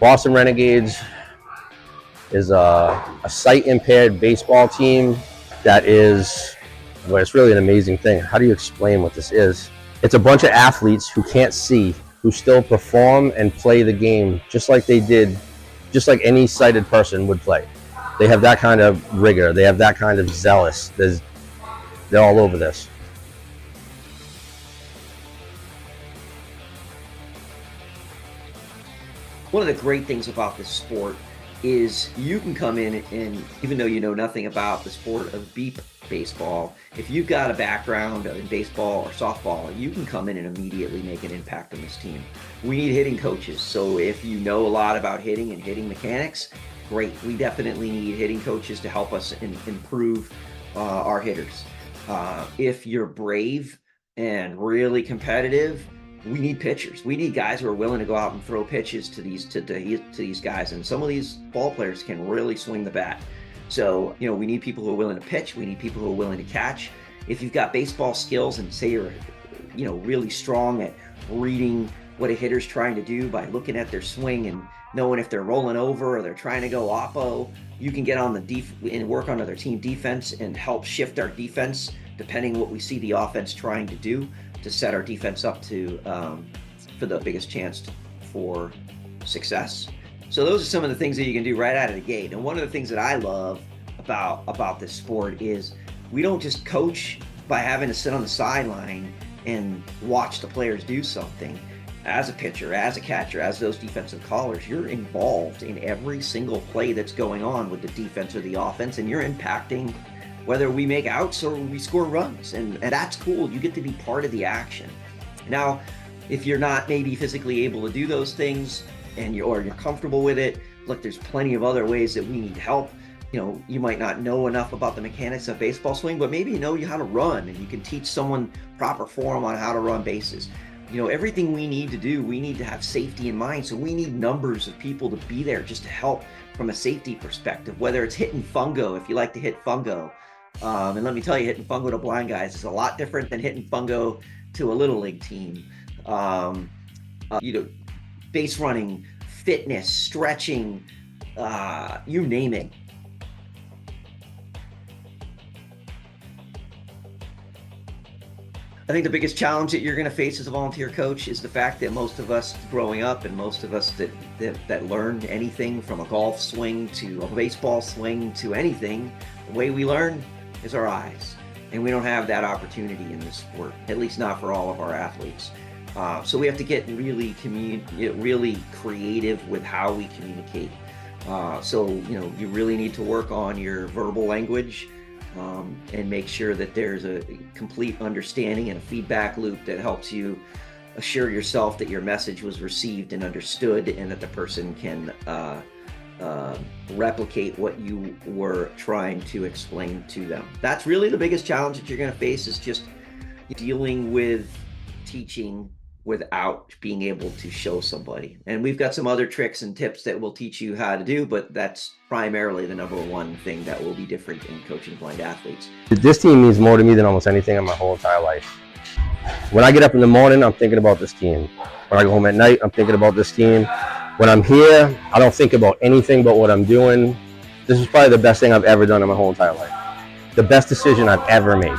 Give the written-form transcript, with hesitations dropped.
Boston Renegades is a sight impaired baseball team that is, well, it's really an amazing thing. How do you explain what this is? It's a bunch of athletes who can't see, who still perform and play the game just like they did, just like any sighted person would play. They have that kind of rigor. They have that kind of zealous. They're all over this. One of the great things about this sport is you can come in and, even though you know nothing about the sport of beep baseball, if you've got a background in baseball or softball, you can come in and immediately make an impact on this team. We need hitting coaches, so if you know a lot about hitting and hitting mechanics, great. We definitely need hitting coaches to help us improve our hitters. If you're brave and really competitive, we need pitchers. We need guys who are willing to go out and throw pitches to these guys. And some of these ball players can really swing the bat. So, we need people who are willing to pitch. We need people who are willing to catch. If you've got baseball skills and say you're, really strong at reading what a hitter's trying to do by looking at their swing and knowing if they're rolling over or they're trying to go oppo, you can get on the and work on their team defense and help shift our defense depending what we see the offense trying to do, to set our defense up to for the biggest chance for success. So those are some of the things that you can do right out of the gate. And one of the things that I love about this sport is we don't just coach by having to sit on the sideline and watch the players do something. As a pitcher, as a catcher, as those defensive callers, you're involved in every single play that's going on with the defense or the offense, and you're impacting whether we make outs or we score runs, and that's cool. You get to be part of the action. Now, if you're not maybe physically able to do those things and you're comfortable with it, look, there's plenty of other ways that we need help. You might not know enough about the mechanics of baseball swing, but maybe you know how to run, and you can teach someone proper form on how to run bases. Everything we need to do, we need to have safety in mind. So we need numbers of people to be there just to help from a safety perspective, whether it's hitting fungo, if you like to hit fungo. And let me tell you, hitting fungo to blind guys is a lot different than hitting fungo to a little league team. Base running, fitness, stretching, you name it. I think the biggest challenge that you're going to face as a volunteer coach is the fact that most of us growing up, and most of us that learned anything from a golf swing to a baseball swing to anything, the way we learn is our eyes. And we don't have that opportunity in this sport, at least not for all of our athletes. So we have to get really creative with how we communicate. You really need to work on your verbal language, and make sure that there's a complete understanding and a feedback loop that helps you assure yourself that your message was received and understood, and that the person can replicate what you were trying to explain to them. That's really the biggest challenge that you're going to face, is just dealing with teaching without being able to show somebody. And we've got some other tricks and tips that we'll teach you how to do, but that's primarily the number one thing that will be different in coaching blind athletes. This team means more to me than almost anything in my whole entire life. When I get up in the morning, I'm thinking about this team. When I go home at night, I'm thinking about this team. When I'm here, I don't think about anything but what I'm doing. This is probably the best thing I've ever done in my whole entire life. The best decision I've ever made.